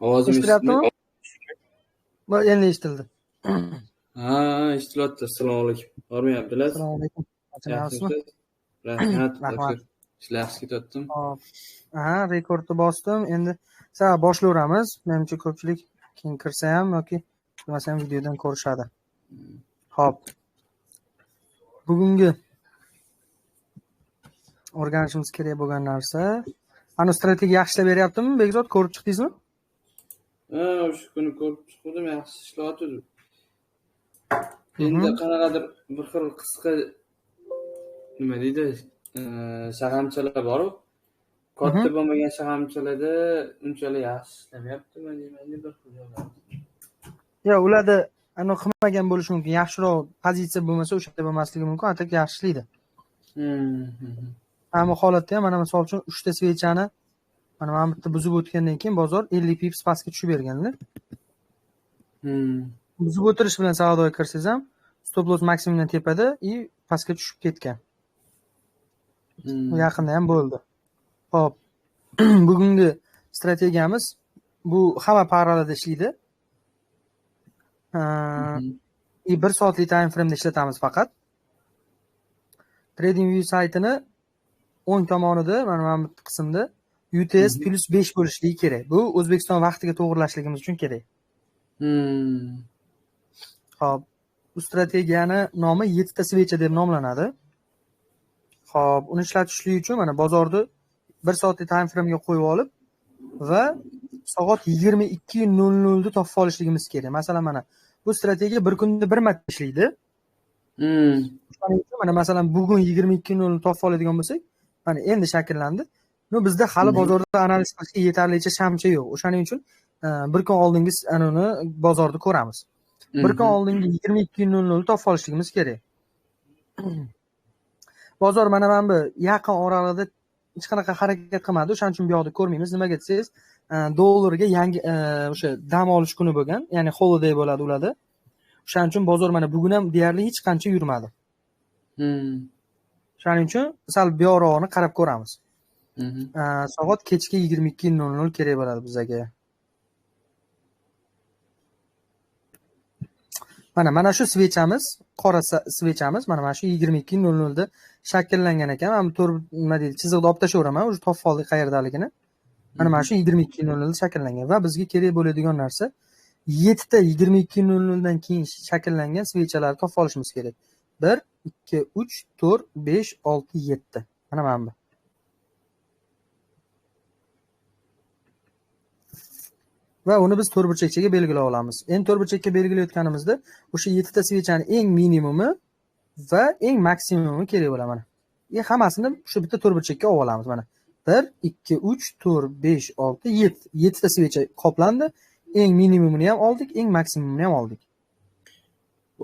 Ovozim Eshitilyaptimi? Endi eshitildi. Ha, eshitilyapti. Assalomu alaykum. Bormi Abdulaziz? Assalomu alaykum. Yaxshimisiz? Yaxshimisiz? Rahmat. Rahmat. Ishlar yaxshi ketyaptimi? Hop. Rekordni bosdim. Endi boshlayveramiz. Menimcha ko'pchilik keyin kirsa ham yoki kirmasa ham videodan ko'rishadi. Hop. Bugungi o'rganishimiz kerak bo'lgan narsa, ana strategiya yaxshilab beryaptimi? Bekzod, ko'rib chiqdingizmi? O'sha kuni ko'rib chiqdim, yaxshi ishlayapti. Endi qanaqadir bir xil qisqa nima deydi, shag'amchalar bor-ku. Katta bo'lmagan shag'amchalarda unchalik yaxshi ishlamayaptimi deyman, bir xil joylar. Yo'q, ularda ana qilmagan bo'lishi mumkin. Yaxshiroq pozitsiya bo'lmasa, o'sha bo'lmasligi mumkin, atak yaxshi ishlaydi. Hamma holatda ham mana misol uchun 3 ta svechani mana bu yerda buzib o'tgandan keyin bozor 50 pips pastga tushib berganda. Buzib o'tirish bilan savdoga kirsangiz ham stop loss maksimumdan tepada и pastga tushib ketgan. Yaqinda ham bo'ldi. Hop. Bugungi strategiyamiz bu hamma parallelda ishlaydi. 1 soatlik time frame da ishlatamiz faqat. TradingView saytini o'ng tomonida mana bu qismda UTS +5 bo'lishligi kerak. Bu O'zbekiston vaqtiga to'g'rilashligimiz uchun kerak. Hop. Bu strategiyani nomi 7 ta svecha deb nomlanadi. Hop, uni ishlatishlik uchun mana bozorni 1 soatlik time frame ga qo'yib olib va soat 22:00 da topib olishligimiz kerak. Masalan, mana bu strategiya bir kunda bir marta ishlaydi. Mana masalan bugun 22:00 topib oladigan bo'lsak, mana endi shakllandi. Bizda hali bozorda analiz qilishga yetarlicha shamcha yo'q. O'shaning uchun bir kun oldingiz uni bozorda ko'ramiz. Bir kun oldingi 22:00 topib olishligimiz kerak. Bozor mana bu yaqin oralarda hech qanaqa harakat qilmadi. O'shaning uchun bu yoqda ko'rmaymiz. Nimaga desangiz, dollarga yangi o'sha dam olish kuni bo'lgan, ya'ni holiday bo'ladi ularda. O'shaning uchun bozor mana bugun ham deyarli hech qancha yurmadi. O'shaning uchun sal bu yoqni qarab ko'ramiz. Soat kechki 22:00 kerak bo'ladi bizga. Mana shu svechamiz, qora svechamiz mana shu 22:00 da shakllangan ekan. Men nima deydi, chiziqda olib tashlayveraman, o'sha topib oldik qayerdaligini. Mana shu 22:00 da shakllangan va bizga kerak bo'ladigan narsa 7 ta 22:00 dan keyin shakllangan svechalarni topib olishimiz kerak. 1 2 3 4 5 6 7. Mana bu. Va uni biz to'rtburchakchaga belgilab olamiz. Endi to'rtburchakka belgilayotganimizda o'sha 7 ta svechani eng minimumi va eng maksimumi kerak bo'ladi mana. Hammasini shu bitta to'rtburchakka olib olamiz mana. 1 2 3 4 5 6 7. 7 ta svecha qoplandi. Eng minimumini ham oldik, eng maksimumini ham oldik.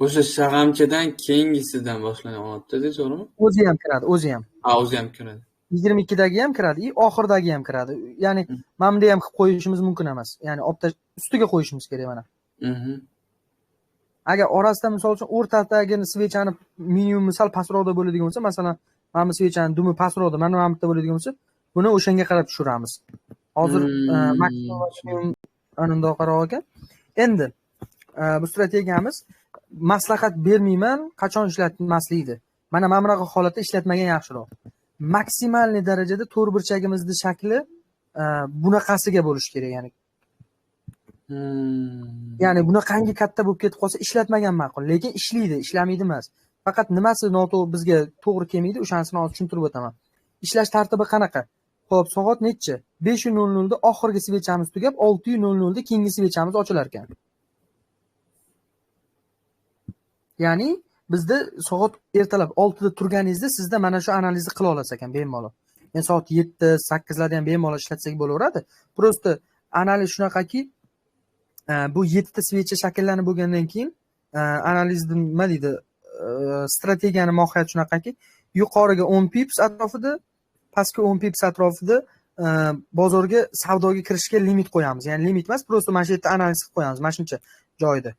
O'sha shag'amchadan keyingisidan boshlanadi, to'g'rimi? O'zi ham kiradi, o'zi ham. O'zi ham kiradi. 22 dagi ham kiradi, oxirdagi ham kiradi. Ya'ni mana bunda ham qilib qo'yishimiz mumkin emas. Ya'ni ustiga qo'yishimiz kerak mana. Agar orasida misol uchun o'rtadagi svechani minimumi sal pastroqda bo'ladigan bo'lsa, masalan, mana bu svechani dumi pastroqda, mana bu yerda bo'ladigan bo'lsa, buni o'shanga qarab tushiramiz. Hozir maksimum anunda qarab ekan. Endi bu strategiyamiz maslahat bermayman, qachon ishlatmaslikni. Mana bunaqa holatda ishlatmagan yaxshiroq. Maksimalniy darajada to'rtburchagimizning shakli bunaqasiga bo'lish kerak, ya'ni. Ya'ni bunaqangi katta bo'lib ketib qolsa ishlatmagan ma'qul, lekin ishlaydi, ishlamaydi emas. Faqat nimasi noto'g'ri bizga to'g'ri kelmaydi, o'shanisini hozir tushuntirib o'taman. Ishlash tartibi qanaqa? Xo'p, soat necha? 5:00 da oxirgi svechamiz tugab, 6:00 da keyingi svechamiz ochilar ekan. Ya'ni bizda soat ertalab 6 da turganingizda sizda mana shu analizni qila olasiz ekan bemalol. Men soat 7, 8 larda ham bemalol ishlatsak bo'laveradi. Prosta analiz shunaqaki, bu 7 ta svecha shakllanib bo'lgandan keyin analizni nima deydi, strategiyani mohiyati shunaqaki, yuqoriga 10 pips atrofida, pastga 10 pips atrofida bozorga savdoga kirishga limit qo'yamiz. Ya'ni limit emas, prosta mana shu yerda analiz qilib qo'yamiz, mana shuncha joyda.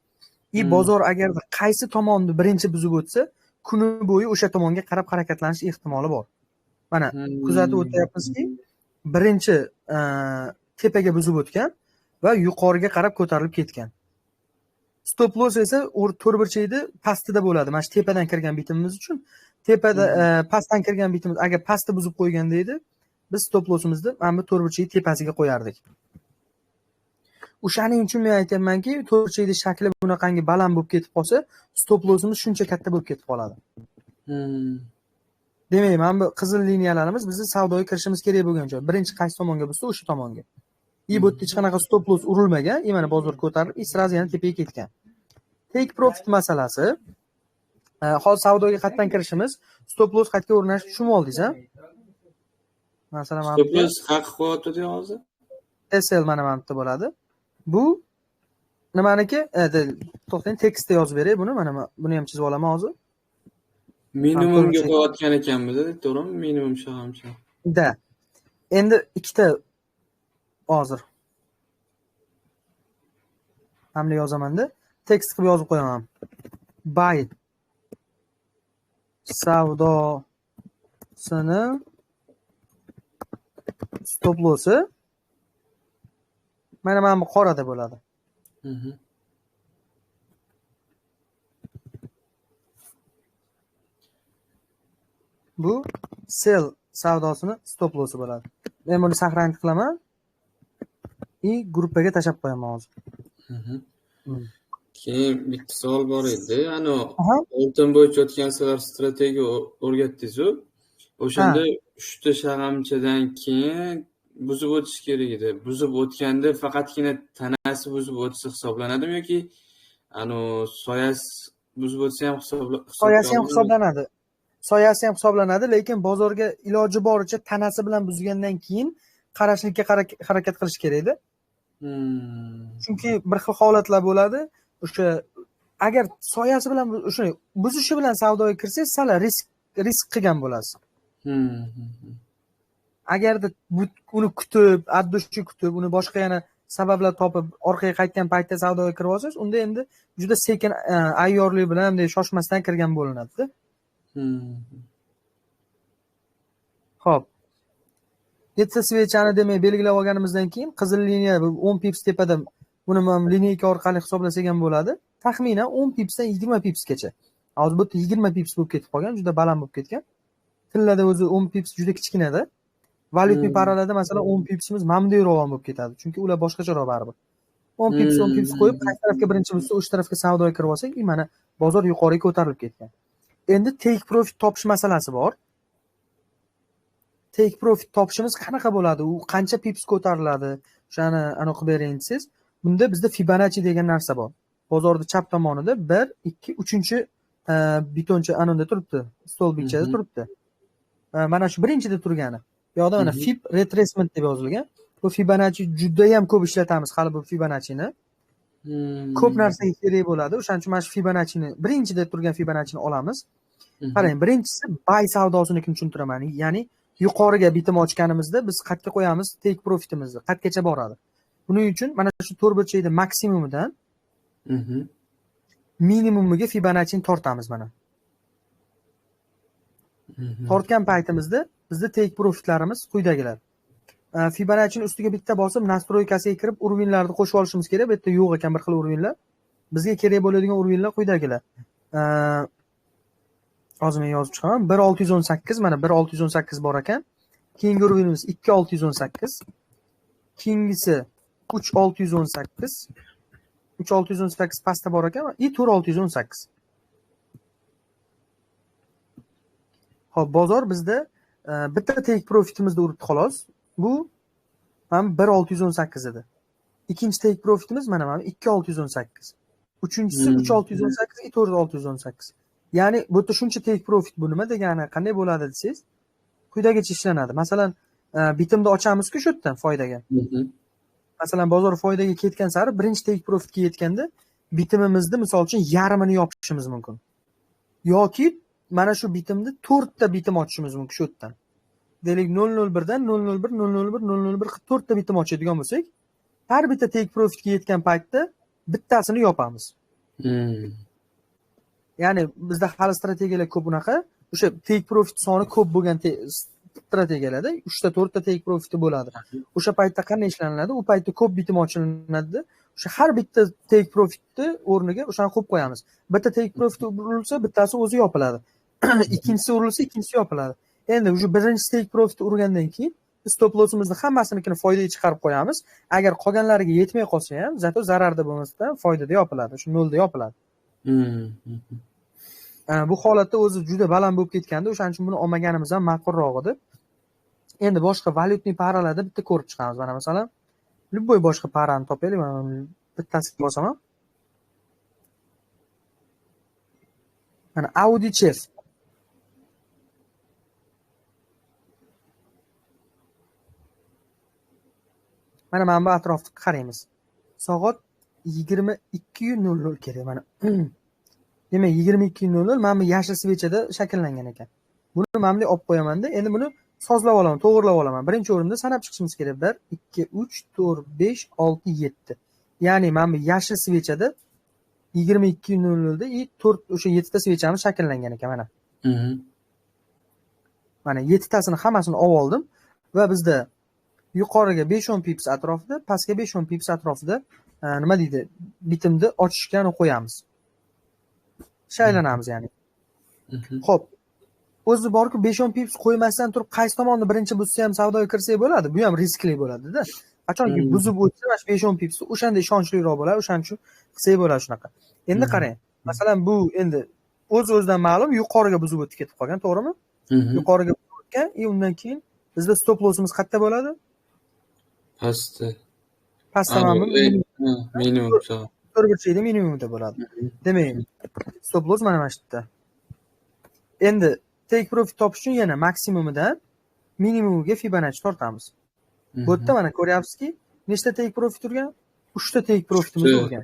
Bozor agarda qaysi tomonni birinchi buzib o'tsa, kuni bo'yi o'sha tomonga qarab harakatlanish ehtimoli bor. Mana kuzatib o'tyapmizki, birinchi tepaga buzib o'tgan, va yuqoriga qarab ko'tarilib ketgan. Stop loss esa to'rtburchakni pastida bo'ladi. Mana shu tepadan kirgan bitimimiz uchun tepada pastdan kirgan bitimiz agar pastni buzib qo'yganda edi, biz stop lossimizni mana bu to'rtburchak tepasiga qo'yardik. O'shaning uchun men aytamanki, to'rtburchakning shakli bunaqangi baland bo'lib ketib qolsa, stop lossimiz shuncha katta bo'lib ketib qoladi. Demak, mana bu qizil liniyalarimiz bizni savdoga kirishimiz kerak bo'lgan joy. Birinchi qaysi tomonga bo'lsa, o'sha tomonga. Bu yerda hech qanaqa stop loss urilmagan, mana bozor ko'tarilib, sразу yana tepaga ketgan. Take profit masalasi. Hozir savdoga qayerdan kirishimiz, stop loss qayerga o'rnash tushunib oldingiz, ha? Masalan, mana stop loss haq qo'yapti hozir. SL mana bu yerda bo'ladi. Bu nimaniki? To'xtang, tekstda yozib beray buni. Mana buni ham chizib olaman hozir. Minimumga qo'yayotgan ekanmiz, to'g'rimi? Minimum shahamcha. Da. Endi ikkita hozir hamda yozaman-da. Tekst qilib yozib qo'yaman. Buy savdosini stop lossi mana bu qorada bo'ladi. Bu sell savdosini stop lossi bo'ladi. Men buni saqlanib qilaman. Gruppaga tashab qo'yaman hozir. Keyin bitta savol bor edi. Oltin bo'yicha o'tgan sizlar strategiya o'rgatdingiz-ku. O'shanda 3 ta shag'amchadan keyin buzib o'tish kerak edi. Buzib o'tganda faqatgina tanasi buzib o'tsa hisoblanadimi yoki soyasi buzib o'tsa ham soyasi ham hisoblanadi. Soyasi ham hisoblanadi, lekin bozorga iloji boricha tanasi bilan buzgandan keyin qarashlikka harakat qilish kerak edi. Chunki bir xil holatlar bo'ladi. O'sha agar soyasi bilan o'sha buzishi bilan savdoga kirsangiz, sal risk qilgan bo'lasiz. Agarda uni kutib, addushi kutib, uni boshqa yana sabablar topib orqaga qaytgan paytda savdoga kirib olsangiz, unda endi juda sekin ayyorlik bilan bunday shoshmasdan kirgan bo'linadi-da. Xo'p. Yetti svechani demak belgilab olganimizdan keyin qizil liniya 10 pips tepada buni ham lineyka orqali hisoblasak ham bo'ladi. Taxminan 10 pipsdan 20 pipsgacha. Hozir bu 20 pips bo'lib ketib qolgan, juda baland bo'lib ketgan. Tillada o'zi 10 pips juda kichkinada. Valyutni paralarda masalan 10 pipsimiz mamduyroq bo'lib ketadi. Chunki ular boshqacharoq baribir. 10 pips qo'yib, qaysi tarafga birinchi bo'lsa, o'sha tarafga savdoga kirib olsak, mana bozor yuqoriga ko'tarilib ketgan. Endi take profit topish masalasi bor. Take profit topishimiz qanaqa bo'ladi? U qancha pips ko'tariladi? O'shani aniq qilib bering siz. Bunda bizda Fibonacci degan narsa bor. Bozorning chap tomonida 1, 2, 3-chi bitoncha anonda turibdi. Stolbikchada turibdi. Mana shu birinchida turgani. Bu yoqda mana Fib retracement deb yozilgan. Bu Fibonacci juda ham ko'p ishlatamiz hali bu Fibonacci'ni. Ko'p narsaga kerak bo'ladi. O'shaning uchun mana shu Fibonacci'ni birinchida turgan Fibonacci'ni olamiz. Qarang, birinchisi buy savdosini tushuntiraman. Ya'ni yuqoriga bitim ochganimizda biz qayerga qo'yamiz take profitimizni, qayergacha boradi. Buning uchun mana shu to'rtburchakning maksimumidan minimumiga Fibonacci'ni tortamiz mana. Tortgan paytimizda bizda take profitlarimiz quyidagilar. Fibonacci'ning ustiga bitta bosib nastroykasiga kirib urvinlarni qo'shib olishimiz kerak. Bu yerda yo'q ekan bir xil urvinlar. Bizga kerak bo'ladigan urvinlar quyidagilar. Hozir men yozib chiqaman. 1618 mana 1618 bor ekan. Keyingi urvinimiz 2618. Keyingisi 3618. 3618 pastda bor ekan va 4618. Xo'p, bozor bizda bitta take profitimizni uribdi xolos. Bu ham 1618 edi. Ikkinchi take profitimiz mana 2618. Uchinchisi 3618, 4618. Ya'ni bu yerda shuncha take profit bu nima degani, qanday bo'ladi desangiz, quyidagicha ishlanadi. Masalan, bitimni ochamiz-ku shu yerdan foydaga. Masalan, bozor foydaga ketgan sari birinchi take profitga yetganda bitimimizni misol uchun yarmini yopishimiz mumkin. Yoki mana shu bitimni 4 ta bitim ochishimiz mumkin shu yerdan. Deylik 001 dan 001 001 001 4 ta bitim ochadigan bo'lsak, har bitta take profitga yetgan paytda bittasini yopamiz. Ya'ni bizda hali strategiyalar ko'p unaqa, o'sha take profit soni ko'p bo'lgan strategiyada 3 ta 4 ta take profiti bo'ladi. O'sha paytda qanday ishlanadi? U paytda ko'p bitim ochilinadi. O'sha har bitta take profitni o'rniga o'shani qo'yib qo'yamiz. Bitta take profit urilsa, bittasi o'zi yopiladi. Ikkinchisi urilsa, ikkinchisi yopiladi. Endi o'sha birinchi take profit urgandan keyin stop lossimizni hammasinikini foydaga chiqarib qo'yamiz. Agar qolganlariga yetmay qolsa ham, zato zararda bo'lmasdan foydada yopiladi. Shu nolda yopiladi. Bu holatda o'zi juda baland bo'lib ketganda, o'shaning uchun buni olmaganimiz ham ma'qulroq edi. Endi boshqa valyutniy paralarda bitta ko'rib chiqamiz. Mana masalan, любой boshqa parani topaylik. Mana bittasiga bosaman. Mana Audi Chef. Mana bu atrofga qaraymiz. Soat 22:00 kerak mana. Demak 22:00 mana bu yashil svechada shakllangan ekan. Buni mana bunday olib qo'yaman-da. Endi buni sozlab olaman, to'g'rilab olaman. Birinchi o'rinda sanab chiqishimiz kerak. 1 2 3 4 5 6 7. Ya'ni mana bu yashil svechada 22:00 da 4 o'sha 7 ta svechamiz shakllangan ekan mana. Mana 7 tasini hammasini olib oldim va bizda yuqoriga 5-10 pips atrofida, pastga 5-10 pips atrofida nima deydi, bitimni ochishga qo'yamiz. Shaylanamiz ya'ni. Xo'p. O'zi borku 5-10 pips qo'ymasdan turib qaysi tomonni birinchi buzsa ham savdoga kirsak bo'ladi. Bu ham riskli bo'ladi-da. Qachonki buzib o'tsa, mana 5-10 pips o'shanda ishonchliroq bo'ladi, o'shaning uchun qilsak bo'ladi shunaqa. Endi qarang. Masalan, bu endi o'z-o'zidan ma'lum yuqoriga buzib o'tib ketib qolgan, to'g'rimi? Yuqoriga buzib o'tgan, undan keyin bizda stop lossimiz qayerda bo'ladi? Pastda. Pastda mana minimum soat. Burchakda minimumda bo'ladi. Demak, stop loss mana shu yerda. Endi take profit topish uchun yana maksimumidan minimumiga Fibonacci tortamiz. Bu yerda mana ko'ryapsizki, nechta take profit urgan? 3 ta take profitimiz urgan.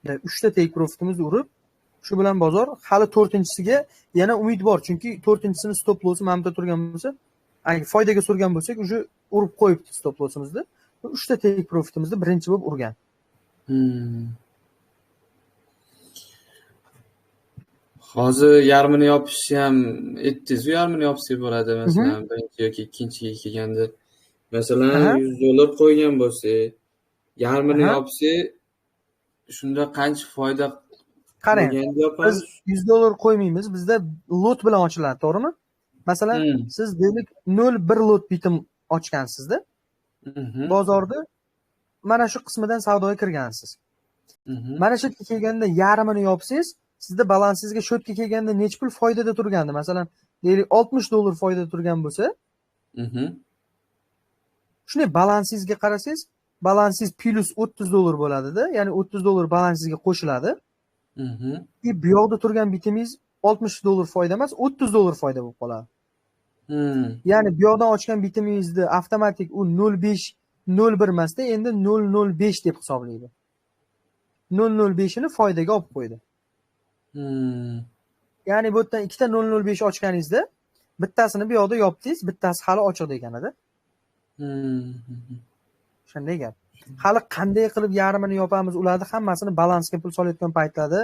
3 ta take profitimiz urib, shu bilan bozor hali 4-chisiga yana umid bor, chunki 4-chisini stop lossi mana bunda turgan bo'lsa, agar foydaga surgan bo'lsak, uje urib qo'yibdi stop lossimizni. 3 ta take profitimizni birinchi bo'lib urgan. Hozir yarmini yopishni ham aytdingiz, yarmini yopsak bo'ladi masalan, birinchi yoki ikkinchiga kelganda. Masalan, $100 qo'ygan bo'lsak, yarmini yopsak, shunda qancha foyda qarang, biz $100 qo'ymaymiz, bizda lot bilan ochiladi, to'g'rimi? Masalan, siz deylik 0.1 lot bitim ochgansizda, bozorda mana shu qismidan savdoga kirgansiz. Mana shu yerga kelganda yarmini yopsangiz, sizda balansingizga shu yerga kelganda nech pul foydada turgandi? Masalan, deylik $60 foydada turgan bo'lsa, shunday balansingizga qarasangiz, balansingiz plus $30 bo'ladi-da, ya'ni $30 balansingizga qo'shiladi. Bu yoqda turgan bitimingiz $60 foyda emas, $30 foyda bo'lib qoladi. Ya'ni bu yoqdan ochgan bitimingizni avtomatik u 0.5 0.1 emasda, endi 0.05 deb hisoblaydi. 0.05 ni foydaga olib qo'ydi. Ya'ni bu yerdan ikkita 0.05 ochganingizda, bittasini bu yoqda yopdingiz, bittasi hali ochiq ekanida. Shunday gap. Hali qanday qilib yarmini yopamiz, ularni hammasini balansga pul solayotgan paytlarda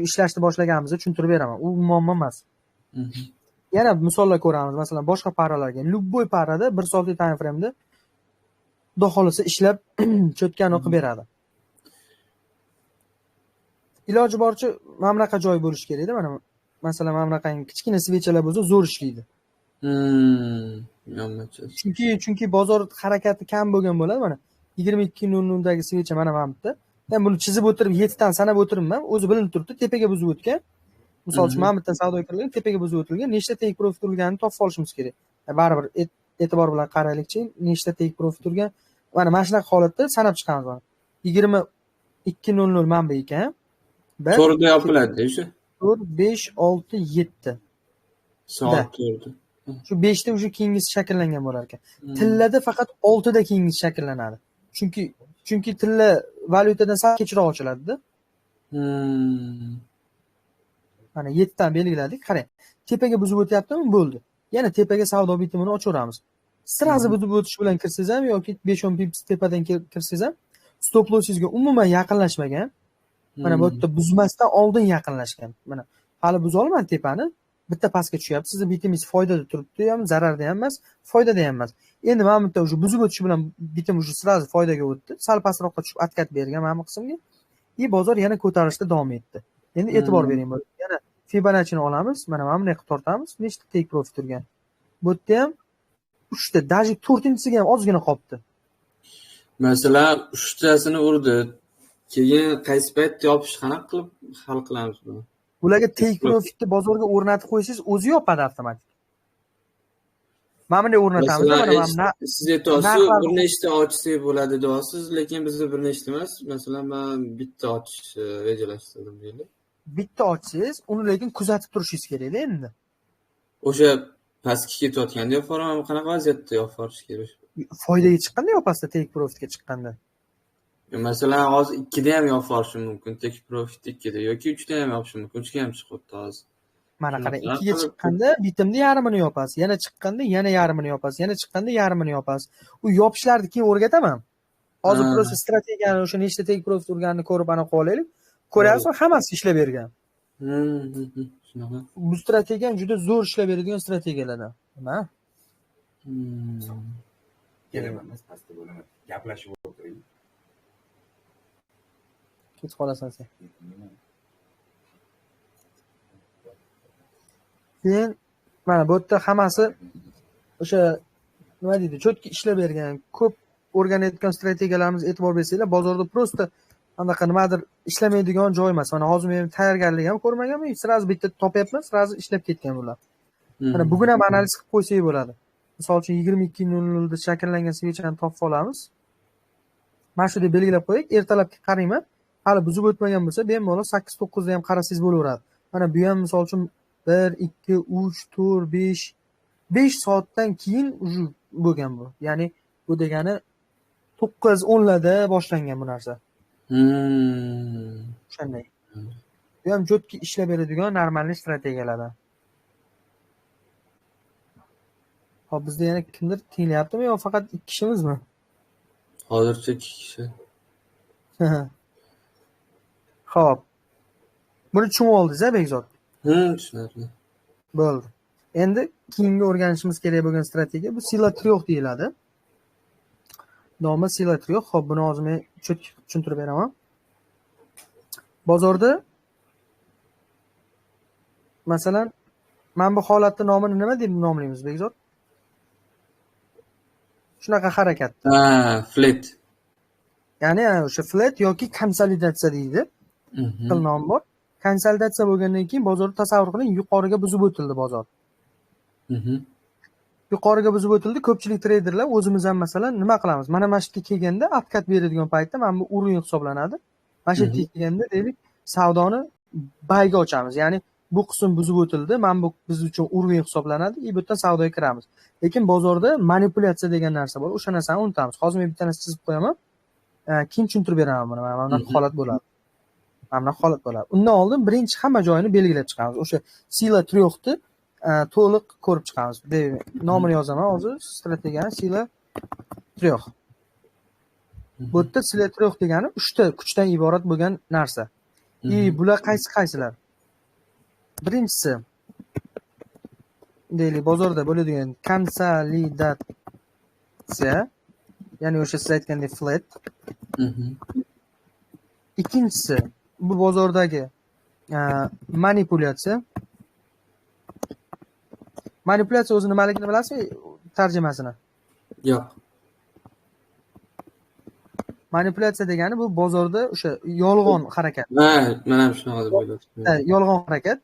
ishlashni boshlaganimizda tushuntirib beraman. U muammo emas. Yana misollar ko'ramiz. Masalan, boshqa paralarga, любой parada 1 soatlik time frame'da xudo xolisa ishlab cho'tkani o'qib beradi. Iloji boricha mana bunaqa joy bo'lish kerak-da, mana masalan, mana bunaqangi kichkina svechalar bo'lsa zo'r ishlaydi. Chunki bozor harakati kam bo'lgan bo'ladi. Mana 22:00 dagi svecha mana bunda. Men buni chizib o'tirib 7 dan sanab o'tiribman. O'zi bilinib turibdi, tepaga buzib o'tgan. Misol uchun mana bitta savdoga kirilgan, tepaga buzib o'tilgan, nechta take profit urganini topib olishimiz kerak. Baribir e'tibor bilan qaraylikchi, nechta take profit urgan. Mana shunaqa holatda sanab chiqamiz mana. 22:00 manba ekan. 4 da yopiladi o'sha. 4 5 6 7 soat 4. Shu 5 da o'sha keyingisi shakllangan bo'lar ekan. Tillada faqat 6 da keyingisi shakllanadi. Chunki tilla valyutadan sal kechroq ochiladi-da. Mana 7 dan belgiladik. Qarang, tepaga buzib o'tyaptimi? Bo'ldi. Yana tepaga savdo bitimini ochaveramiz. Sirazi buzib o'tish bilan kirsangiz ham yoki 5-10 pips tepadan kirsangiz ham stop lossingizga umuman yaqinlashmagan. Mana bu yerda buzmasdan oldin yaqinlashgan. Mana hali buza olmadi tepani. bitta pastga tushyapti. Sizni bitimingiz foydada turibdi ham, zararda ham emas, foydada ham emas. Endi mana bu yerda уже buzib o'tishi bilan bitim уже сразу foydaga o'tdi. Sal pastroqqa tushib atkat bergan mana bu qismga. Bozor yana ko'tarilishda davom etdi. Endi e'tibor bering bo'ladi. Yana Fibonacci'ni olamiz. Mana bunday qilib tortamiz. Nechta take profit turgan? Bu yerda ham 3 ta, даже 4-inchisiga ham ozgina qolibdi. Masalan, 3tasini urdi. Keyin qaysi paytda yopish qanaqa qilib hal qilamiz buni? Ularga take profitni bozorga o'rnatib qo'ysangiz, o'zi yopadi avtomatik. Mana bunday o'rnatamiz. Mana siz aytyapsiz, bir nechta ochsak bo'ladi deyapsiz, lekin bizda bir nechta emas. Masalan, men bitta ochishni rejalashtirdim deylik. Bitta ochsangiz, uni lekin kuzatib turishingiz kerak-da endi. O'sha pastga ketayotganda yo'qolami, qanaqa vaziyatda yo'qolish kerak? Foydaga chiqqanda yopasizda, take profitga chiqqanda. Masalan, hozir 2 da ham yo'qolishi mumkin, take profit 2 da yoki 3 da ham yopishi mumkin. 3 ga ham chiqibdi hozir. Mana qarang, 2 ga chiqqanda bitimni yarmini yopasiz, yana chiqqanda yana yarmini yopasiz, yana chiqqanda yarmini yopasiz. U yopishlarni keyin o'rgataman. Hozir просто strategiyani o'sha nechta take profit urganini ko'rib aniq olaylik. Ko'ryapsizmi, hammasi ishlab bergan. Shunaqa. Bu strategiya juda zo'r ishlab beradigan strategiyalardan. Nima? Kerak emas, pastda bo'laman. Gaplashib o'tiring. Ketib qolasan sen. Keyin mana bu yerda hammasi o'sha nima deydi, cho'tki ishlab bergan, ko'p o'rganayotgan strategiyalarimiz e'tibor bersanglar, bozorda просто anaqa nimadir ishlamaydigan joy emas. Mana hozir men tayyorgarlik ham ko'rmaganman, sразу bitta topyapman, sразу ishlab ketgan bular. Mana bugun ham analiz qilib qo'ysak bo'ladi. Misol uchun 22:00 da shakllangan svechani topib olamiz. Mana shu deb belgilab qo'ydik. Ertalabga qarayman. Hali buzib o'tmagan bo'lsa, bemalol 8-9 da ham qarasangiz bo'laveradi. Mana bu ham misol uchun 1, 2, 3, 4, 5 soatdan keyin bo'lgan bu. Ya'ni bu degani 9-10 larda boshlangan bu narsa. Shunday. Bu ham jotki ishlab beradigan normalniy strategiyalardan. Hop, bizda yana kimdir tinglayaptimi yo faqat 2 kishimizmi? Hozircha 2 kishi. Xo'p. Buni tushunib oldingiz-a, Bekzod? Tushunarli. Bo'ldi. Endi keyingi o'rganishimiz kerak bo'lgan strategiya bu sila 3 deyiladi. Nomi sila 3. Xo'p, buni hozir men tushuntirib beraman. Bozorda masalan, mana bu holatning nomini nima deb nomlaymiz, Bekzod? Shunaqa harakat. Flat. Ya'ni o'sha flat yoki konsolidatsiya deydi. Xil nom bor. Konsolidatsiya bo'lgandan keyin bozorni tasavvur qiling, yuqoriga buzib o'tildi bozor. Yuqoriga buzib o'tildi. Ko'pchilik treyderlar o'zimiz ham masalan nima qilamiz? Mana shu yerga kelganda atkat beradigan paytda mana bu urin hisoblanadi. Mana shu yerga kelganda deylik, savdoni bayga ochamiz. Ya'ni bu qism buzib o'tildi. Mana bu biz uchun urin hisoblanadi. Bu yerdan savdoga kiramiz. Lekin bozorda manipulyatsiya degan narsa bor. O'sha narsani unutamiz. Hozir men bitta narsa chizib qo'yaman. Keyin tushuntirib beraman buni. Mana bunaqa holat bo'ladi. Mana bunaqa holat bo'ladi. Undan oldin birinchi hamma joyini belgilab chiqamiz. O'sha sila 3 ni to'liq ko'rib chiqamiz. Nomini yozaman hozir. Strategiyani sila 3. Bu yerda sila 3 degani 3 ta kuchdan iborat bo'lgan narsa. Bular qaysilar? Birinchisi deylik, bozorda bo'ladigan konsolidatsiya, ya'ni o'sha siz aytgandek flat. Ikkinchisi bu bozordagi manipulyatsiya. Manipulyatsiya o'zi nimaligini bilasizmi? Tarjimasini? Yo'q. Manipulyatsiya degani bu bozorda o'sha yolg'on harakat. Men ham shunaqa deb o'yladim. Yolg'on harakat.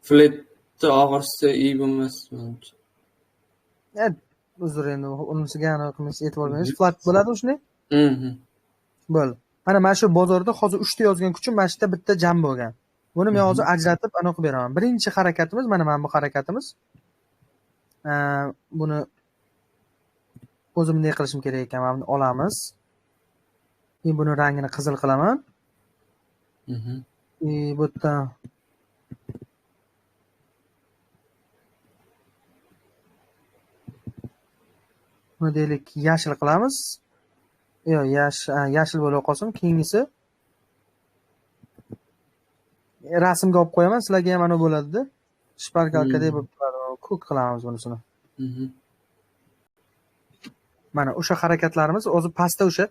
Flatni og'irsa iyi bo'lmasmi? Uzr, endi unisiga aniq e'tibor berish. Flat bo'ladi shunday? Bo'ldi. Mana shu bozorda hozir 3 ta yozgan kuchim mana shu yerda bitta jam bo'lgan. Buni men hozir ajratib aniq beraman. Birinchi harakatimiz mana bu harakatimiz. Buni o'zim bunday qilishim kerak ekan. Mana buni olamiz. Keyin buni rangini qizil qilaman. Bu yerda buni deylik yashil qilamiz. Yo'q, yashil bo'lib qolsin. Keyingisi rasmga olib qo'yaman, sizlarga ham mana bo'ladi-da. Shpargalkadek bo'lib turadi. Ko'k qilamiz bunisini. Mana o'sha harakatlarimiz o'zi pastda o'sha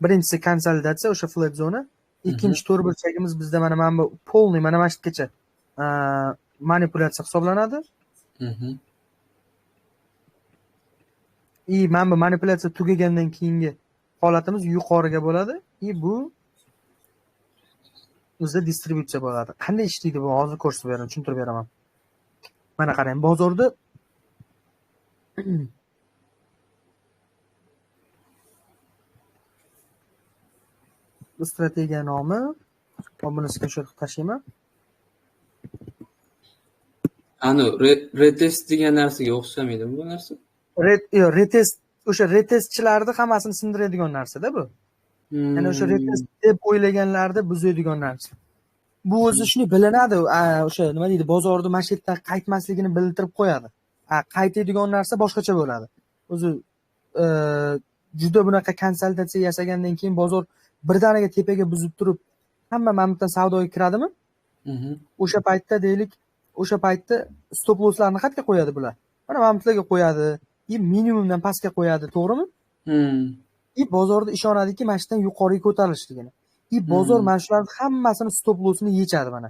birinchisi konsolidatsiya, o'sha flat zona, ikkinchi to'rtburchagimiz bizda mana bu polniy mana shu yergacha manipulyatsiya hisoblanadi. Mana bu manipulyatsiya tugagandan keyingi holatimiz yuqoriga bo'ladi. Bu bizda distributsiya bo'ladi. Qanday ishlaydi bu? Hozir ko'rsatib beraman, tushuntirib beraman. Mana qarang, bozorda strategiya nomi, buni screenshot tashlayman. Ani retest degan narsaga o'xshamaydimi bu narsa? Retest o'sha retestchilarni hammasini sindiradigan narsa-da bu. Ya'ni o'sha retest deb o'ylaganlarni buzadigan narsa. Bu o'zi shuni bilinadi, o'sha nima deydi, bozorda mana shu yerdan qaytmasligini bildirib qo'yadi. Qaytadigan narsa boshqacha bo'ladi. O'zi juda bunaqa konsolidatsiya yasagandan keyin bozor birdaniga tepaga buzib turib, hamma mamnundan savdoga kiradimi? O'sha paytda deylik, o'sha paytda stop losslarni qayerga qo'yadi bular? Mana mamnunlarga qo'yadi, minimumdan pastga qo'yadi, to'g'rimi? Bozorda ishonadiki, mana shundan yuqoriga ko'tarilishligini. Bozor mana shularning hammasini stop lossini yechadi mana.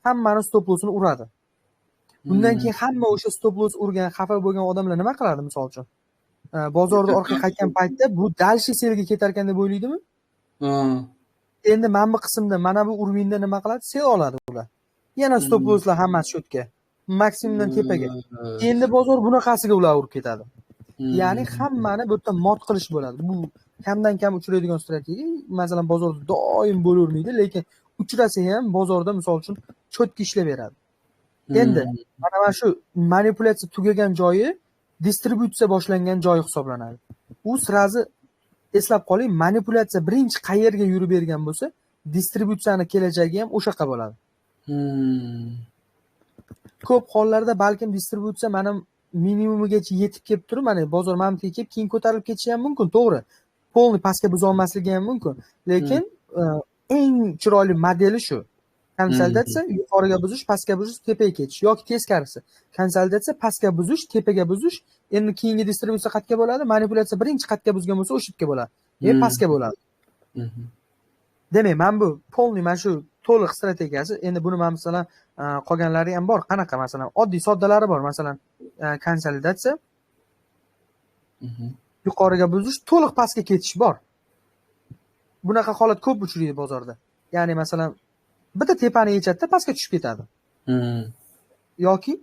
Hammani stop lossini uradi. Bundan keyin hamma o'sha stop loss urgan, xafa bo'lgan odamlar nima qiladi, misol uchun? Bozorda orqaga qaytgan paytda bu dalshi selga ketar ekan deb o'ylaydimi? Endi mana bu qismda, mana bu urvinda nima qiladi? Sel oladi ular. Yana stop losslar hammasi shotga, maksimumdan tepaga. Endi bozor bunaqasiga ular urib ketadi. Ya'ni hammani bu yerda mot qilish bo'ladi. Bu kamdan kam uchraydigan strategiya. Masalan, bozorda doim bo'lavermaydi, lekin uchrasa ham bozorda misol uchun cho'tki ishlab beradi. Endi mana shu manipulyatsiya tugagan joyi distributsiya boshlangan joyi hisoblanadi. U sirazi eslab qoling, manipulyatsiya birinchi qayerga yurib bergan bo'lsa, distributsiyani kelajagi ham o'sha yoqqa bo'ladi. Ko'p hollarda balkim distributsiya mana minimumigacha yetib kelib turib, mana bozor mamnunga kelib, keyin ko'tarilib ketishi ham mumkin, to'g'ri. Polni pastga buza olmasligi ham mumkin. Lekin eng chiroyli modeli shu. Konsolidatsiya, yuqoriga buzish, pastga buzish, tepaga ketish yoki teskarisi. Konsolidatsiya, pastga buzish, tepaga buzish, endi keyingi distributsiya qayerga bo'ladi? Manipulyatsiya birinchi qayerga buzgan bo'lsa, o'sha yerga bo'ladi. Pastga bo'ladi. Demak, men bu polni mana shu to'liq strategiyasi. Endi buni men masalan qolganlari ham bor. Qanaqa masalan, oddiy soddalari bor. Masalan, konsolidatsiya, yuqoriga buzish, to'liq pastga ketish bor. Bunaqa holat ko'p uchraydi bozorda. Ya'ni masalan, bitta tepani yechadi, pastga tushib ketadi. Yoki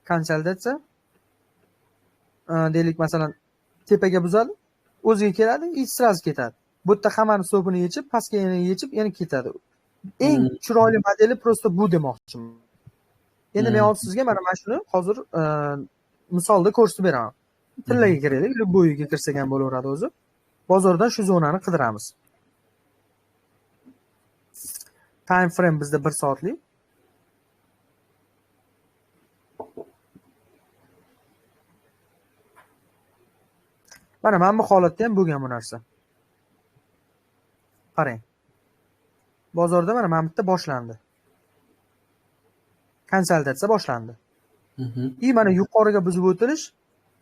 konsolidatsiya, deylik masalan, tepaga buzadi, o'ziga keladi, sirazi ketadi. Bu yerda hammani stopini yechib, pastga yana yechib, yana ketadi. Eng chiroyli modeli prosta bu demoqchiman. Endi men hozir sizga mana shuni hozir misolda ko'rsatib beraman. Tillaga kiraylik, bo'yiga kirsak ham bo'laveradi o'zi. Bozordan shu zonani qidiramiz. Time frame bizda 1 soatlik. Mana bu holatda ham bo'lgan bu narsa. Qarang. Bozorda mana bu yerda boshlandi. Konsolidatsiya boshlandi. Mana yuqoriga buzib o'tirish,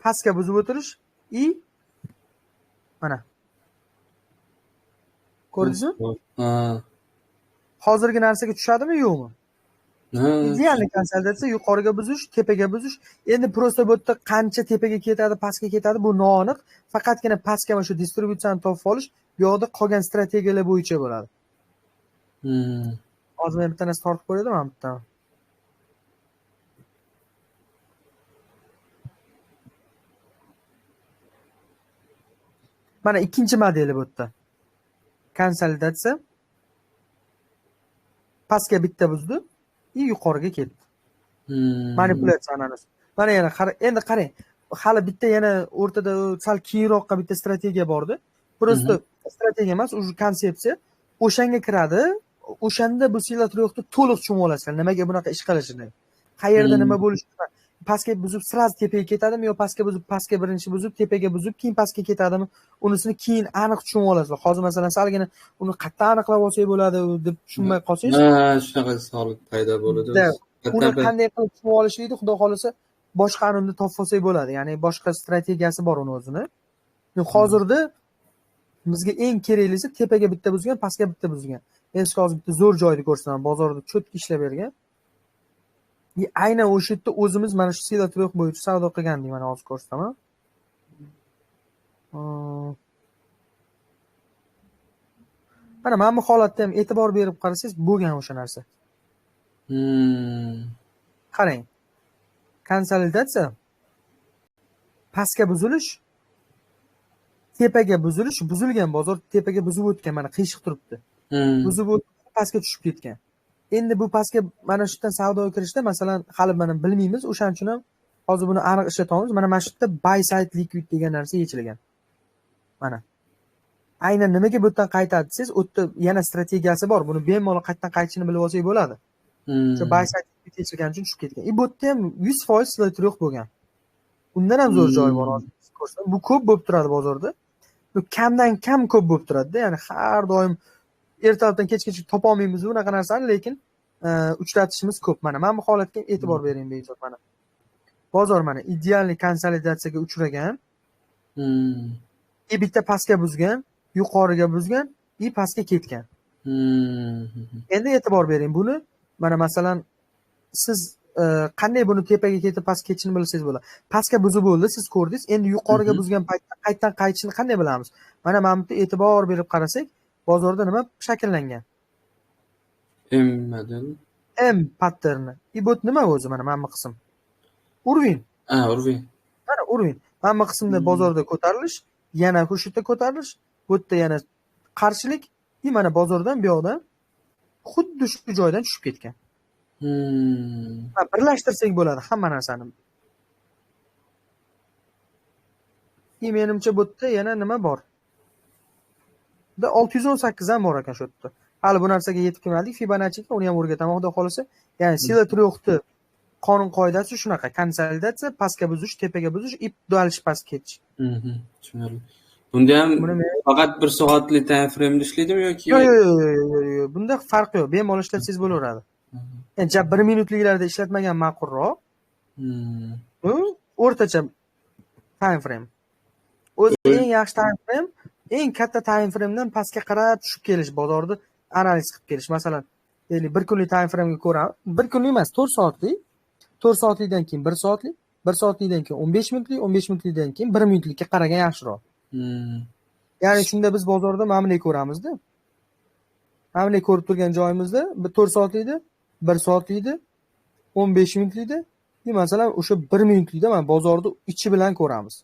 pastga buzib o'tirish, mana. Ko'rdingizmi? Hozirgi narsaga tushadimi, yo'qmi? Idealni konsolidatsiya, yuqoriga buzish, tepaga buzish. Endi prosta bu yerda qancha tepaga ketadi, pastga ketadi, bu noaniq. Faqatgina pastga mana shu distributsiyani topib olish, bu yoqda qolgan strategiyalar bo'yicha bo'ladi. Hozir men bitta narsa tortib qo'yadim, mana bitta. Mana ikkinchi modeli bu yerda. Konsolidatsiya, pastga bitta buzdi, yuqoriga ketdi. Manipulyatsiya analiz. Mana yana endi qarang, hali bitta yana o'rtada sal keyinroqqa bitta strategiya bordi. Prosta strategiya emas, o'sha konsepsiya. O'shanga kiradi. O'shanda bu silat yo'qda to'liq tushunib olasizlar, nimaga bunaqa ish qilishini. Qayerda nima bo'lishini. pastga buzib sразу tepaga ketadimi yo pastga birinchi buzib tepaga buzib keyin pastga ketadimi unisini keyin aniq tushunib olasizlar. Hozir masalan salgina uni qayerdan aniqlab olsak bo'ladi deb tushunmay qolsangiz, shunaqa savol paydo bo'ladi. uni qanday qilib tushunib olishlikni xudo xolisa boshqa anunda topib olsak bo'ladi. Ya'ni boshqa strategiyasi bor uni o'zini. Hozirda bizga eng keraklisi tepaga bitta buzgan, pastga bitta buzgan. Men sizga hozir bitta zo'r joyni ko'rsataman. Bozorda cho'tka ishlab bergan. Aynan o'sha yerda o'zimiz mana shu sila turuq bo'yicha savdo qilgandik. Mana hozir ko'rsataman. Mana bu holatda ham e'tibor berib qarasangiz bo'lgan o'sha narsa. Qarang. Konsolidatsiya, pastga buzilish, tepaga buzilish, buzilgan bozor tepaga buzib o'tgan, mana qiyshiq turibdi. Buzib o'tib pastga tushib ketgan. Endi bu pastga mana shu yerdan savdoga kirishda masalan hali mana bilmaymiz, o'shaning uchun ham hozir buni aniq ishlatamiz. Mana shu yerda buy side liquid degan narsa yechilgan. Mana. Aynan nimaga bu yerdan qaytadi desangiz, u yerda yana strategiyasi bor. Buni bemalol qayerdan qaytishini bilib olsak bo'ladi. O'sha buy side liquid yechilgani uchun tushib ketgan. Bu yerda ham 100% slit yo'q bo'lgan. Undan ham zo'r joy bor hozir. Bu ko'p bo'lib turadi bozorda. Bu kamdan kam ko'p bo'lib turadi-da, ya'ni har doim ertalabdan kechgacha topa olmaymiz bunaqa narsani, lekin uchratishimiz ko'p. Mana bu holatga e'tibor bering beyzor. Mana bozor mana idealniy konsolidatsiyaga uchragan. Bitta pastga buzgan, yuqoriga buzgan, pastga ketgan. Endi e'tibor bering buni. Mana masalan siz qanday buni tepaga ketib pastga ketishini bilsangiz bo'ladi. Pastga buzib bo'ldi, siz ko'rdingiz. Endi yuqoriga buzgan paytda qaytdan qaytishini qanday bilamiz? Mana bu yerda e'tibor berib qarasak, bozorda nima shakllangan? M patterni. Bu nima o'zi? Mana bu qism. Urvin. Urvin. Mana urvin. Mana bu qismda bozorda ko'tarilish, yana shu yerda ko'tarilish, bu yerda yana qarshilik, mana bozordan bu yoqdan xuddi shu joydan tushib ketgan. Birlashtirsak bo'ladi hamma narsani. Menimcha bu yerda yana nima bor? 618 ham bor ekan shu yerda. Hali bu narsaga yetib kelmadik. Fibonacciga uni ham o'rgataman, xudo xolisa. Ya'ni sila turuqni qonun qoidasi shunaqa: konsolidatsiya, pastga buzish, tepaga buzish, dualish pastga ketish. Tushunarli. Bunda ham faqat 1 soatlik time frame ishlaydimi yoki? Yo'q. Bunda farq yo'q. Bemalol ishlatsangiz bo'laveradi. Yani 1 minutliklarda ishlatmagan ma'qulroq. O'rtacha time frame. O'zi eng yaxshi time frame, eng katta time framedan pastga qarab tushib kelish, bozorni analiz qilib kelish. Masalan, ya'ni 1 kunlik time frame'ga ko'ra, 1 kunlik emas, 4 soatlik, 4 soatlikdan keyin 1 soatlik, 1 soatlikdan keyin 15 minutlik, 15 minutlikdan keyin 1 minutlikka qaragan yaxshiroq. Ya'ni shunda biz bozorda mana bunday ko'ramizda. Mana bunday ko'rib turgan joyimizda 4 soatlikda, 1 soatlikda, 15 minutlikda, masalan o'sha 1 minutlikda mana bozorni ichi bilan ko'ramiz.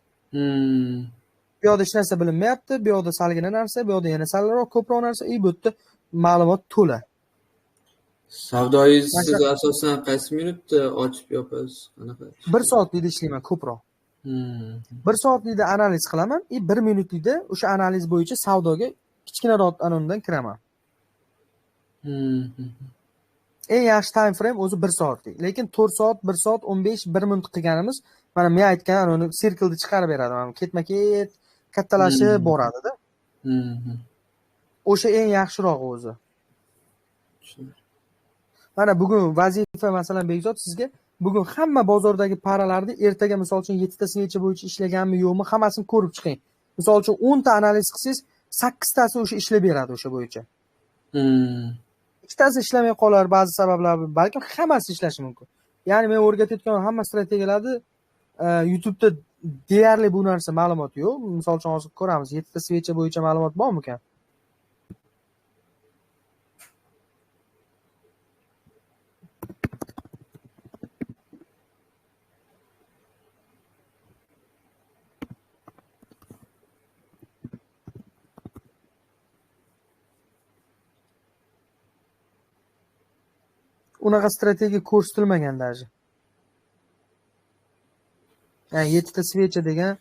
Bu yoqda hech narsa bilinmayapti, bu yoqda salgina narsa, bu yoqda yana salroq ko'proq narsa, bu yerda ma'lumot to'la. Savdoyingiz siz asosan qaysi minutda ochib yopasiz? Qanaqa? 1 soatlikda ishlayman ko'proq. 1 soatlikda analiz qilaman, 1 minutlikda o'sha analiz bo'yicha savdoga kichkinaroq anondan kiraman. Eng yaxshi time frame o'zi 1 soatlik. Lekin 4 soat, 1 soat, 15, 1 minut qilganimiz, mana men aytgan uni sirklni chiqarib beradi. Mana ketma-ket kattalashib boradi-da. O'sha eng yaxshiroq o'zi. Mana bugun vazifa masalan Bekzod sizga bugun hamma bozordagi paralarni ertaga misol uchun 7 ta svecha bo'yicha ishlaganmi yo'qmi hammasini ko'rib chiqing. Misol uchun 10 ta analiz qilsangiz 8 tasi o'sha ishlab beradi o'sha bo'yicha. Ikkitasi ishlamay qolar ba'zi sabablar, balkim hammasi ishlashi mumkin. Ya'ni men o'rgatayotgan hamma strategiyalarni YouTube'da deyarli bu narsa ma'lumot yo'q. Misol uchun hozir ko'ramiz, 7 ta svecha bo'yicha ma'lumot bormi ekan? Unaqa strategiya ko'rsatilmagan даже. Yani 7 ta svecha degan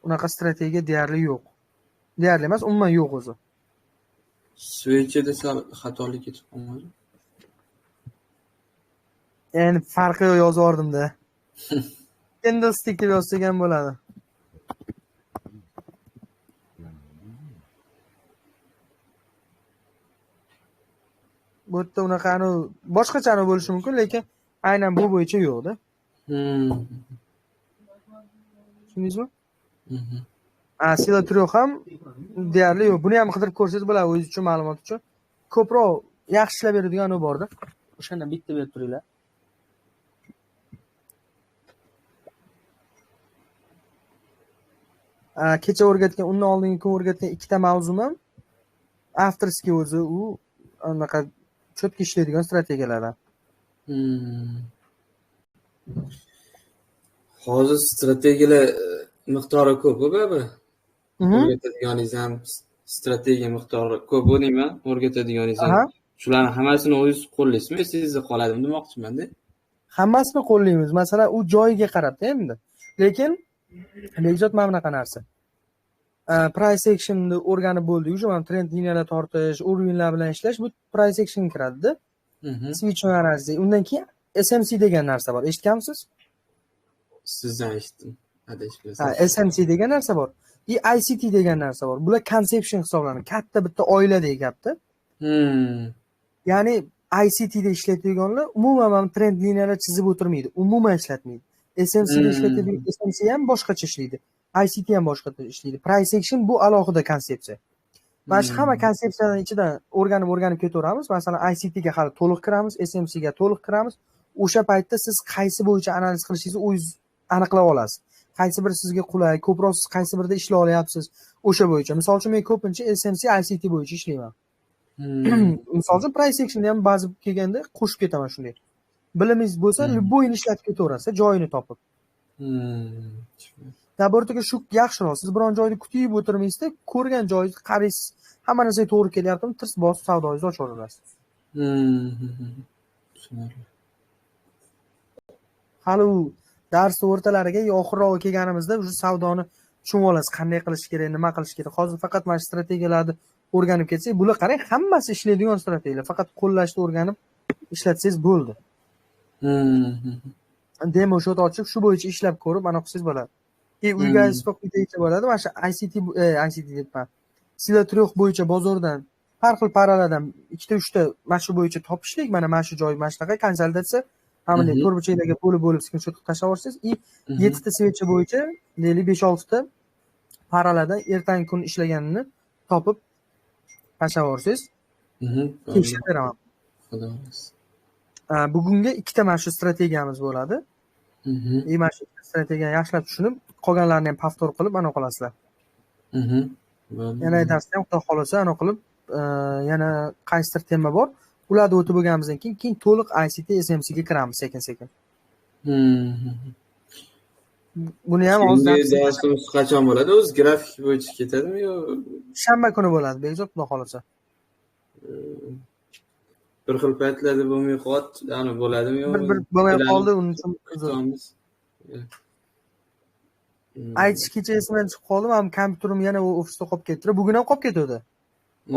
unaqa strategiya deyarli yo'q. Deyarli emas, umuman yo'q o'zi. Svechada sal xatolik ketib qolmadi. Yani farqi yozib yordimda. Candlestick deb yozsak ham bo'ladi. Bu yerda unaqa boshqacha bo'lishi mumkin, lekin aynan bu bo'yicha yo'qda. Tushundingizmi? Sila Trio ham deyarli yo'q. Buni ham qidirib ko'rsangiz bo'ladi, o'zingiz uchun ma'lumot uchun. Ko'proq yaxshi ishlab beradigan borda. O'shandan bitta berib turinglar. Kecha o'rgatgan, undan oldingi kun o'rgatgan ikkita mavzum ham avtorskiy o'zi u anaqa cho'tka ishlaydigan strategiyalardan. Hozir strategiyalar miqdori ko'p bu. O'rgatadiganingiz ham strategiya miqdori ko'p bo'ldingmi? O'rgatadiganingiz ham. Shularni hammasini o'zingiz qo'llaysizmi? Sizda qoladimi demoqchiman-da. Hammasini qo'llaymiz. Masalan, u joyiga qarab-da endi. Lekin Bekzod mana bunaqa narsa. Price action'ni o'rganib bo'ldik. Uje mana trend liniyalar tortish, o'rinlar bilan ishlash bu price action kiradi-da. Switch analiz. Undan keyin SMC degan narsa bor. Eshitganmisiz? Sizdan eshitdim. SMC degan narsa bor. ICT degan narsa bor. Bular conception hisoblanadi. Katta bitta oiladek gapda. Ya'ni ICT da ishlatadiganlar umuman ham trend liniyalar chizib o'tirmaydi. Umuman ishlatmaydi. SMC da ishlatadigan SMC ham boshqacha ishlaydi. ICT ham boshqacha ishlaydi. Price action bu alohida konsepsiya. Mana shu hamma konsepsiyaning ichidan o'rganib ketaveramiz. Masalan, ICT ga hali to'liq kiramiz, SMC ga to'liq kiramiz. O'sha paytda siz qaysi bo'yicha analiz qilishingizni o'zingiz aniqlab olasiz. Qaysi biri sizga qulay, ko'proq siz qaysi birida ishlay olyapsiz, o'sha bo'yicha. Misol uchun men ko'pincha SMC, ICT bo'yicha ishlayman. Misol uchun price action'da ham ba'zi kelganda qo'shib ketaman shunday. Bilimingiz bo'lsa, любойni ishlatib ketaverasiz, joyini topib. Tabortiga shu yaxshiroq. Siz biron joyda kutib o'tirmaysizda, ko'rgan joyingizni qaraysiz, hamma narsa to'g'ri kelyaptimi, tirs bosib savdoingizni ochaverasiz. Hali u dars o'rtalariga oxirroq kelganimizda o'sha savdoni tushunib olasiz, qanday qilish kerak, nima qilish kerak. Hozir faqat mana strategiyalarni o'rganib ketsak, bular qarang, hammasi ishlaydigan strategiyalar. Faqat qo'llashni o'rganib ishlatsangiz bo'ldi. Demo shot ochib, shu bo'yicha ishlab ko'rib, ana qilsangiz bo'ladi. Uyga ispoq quyidagicha bo'ladi. Mana shu ICT debman. Sizlar Trio bo'yicha bozordan har xil paralardan 2-3 ta mana shu bo'yicha topishlik, mana shu joy mana shunaqa konsolidatsiya hamda to'rtburchaklarga bo'lib screenshot tashlab olsangiz, 7 ta switch bo'yicha 5-6 ta paralardan ertangi kun ishlaganini topib tashlab olsangiz, tekshirib beraman. Bugunga ikkita mana shu strategiyamiz bo'ladi. Mana shu strategiyani yaxshilab tushunib, qolganlarini ham повтор qilib ana qolasizlar. Yana aytarsizlar, xudo xolasa ana qilib, yana qaysidir tema bor. Ularni o'tib bo'lganimizdan keyin to'liq ICT SMC ga kiramiz sekin-sekin. Buni ham hozir darsimiz qachon bo'ladi? O'zi grafik bo'yicha ketadimi yo shanba kuni bo'ladi, Bekzod, xudo xolasa. Bir xil paytlarda bo'lmay qoldi, ya'ni bo'ladimi yo? Bir bo'lmay qoldi, uning uchun kutamiz. Aytish kecha esimdan chiqib qoldi, men kompyuterim yana ofisda qolib ketdi. Bugun ham qolib ketdi.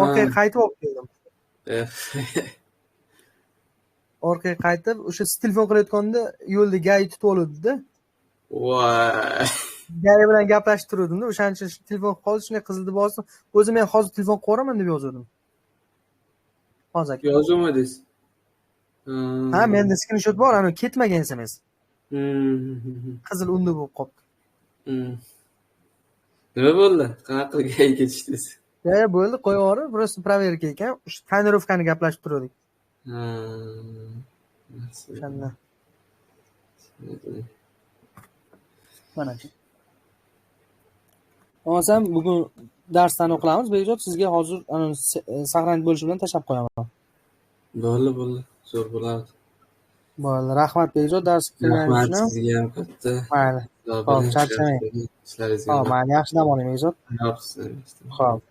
Orqaga qaytib olib keldim. Orqaga qaytib, o'sha telefon qilayotganda yo'lda gay tutib oldi-da. Voy. Gay bilan gaplashib turdim-da, o'shaning uchun telefon qoldi, shunday qizildi bosdim. O'zim men hozir telefon qo'raman deb yozdim. Hozir. Yozmadingiz? Ha, menda screenshot bor, ana ketmagan SMS. Qizil unda bo'lib qoldi. Nima bo'ldi? Qanaqa qilgan ketishdingiz? Bo'ldi, qo'yib yuborib, просто проверка ekan, o'sha tonirovkani gaplashib turdik. O'shanda. Mana shu. Olsam, bugun darsdan o'qilamiz. Bekzod, sizga hozir saqlanib bo'lishi bilan tashlab qo'yaman. Bo'ldi. Zo'r bo'lardi. Bo'ldi, rahmat Bekzod, dars qilganingiz uchun. Rahmat sizga ham katta. Mayli. Xo'p, charchamang. Ishlaringizga. Mayli, yaxshi dam oling Bekzod. Xo'p. Xo'p.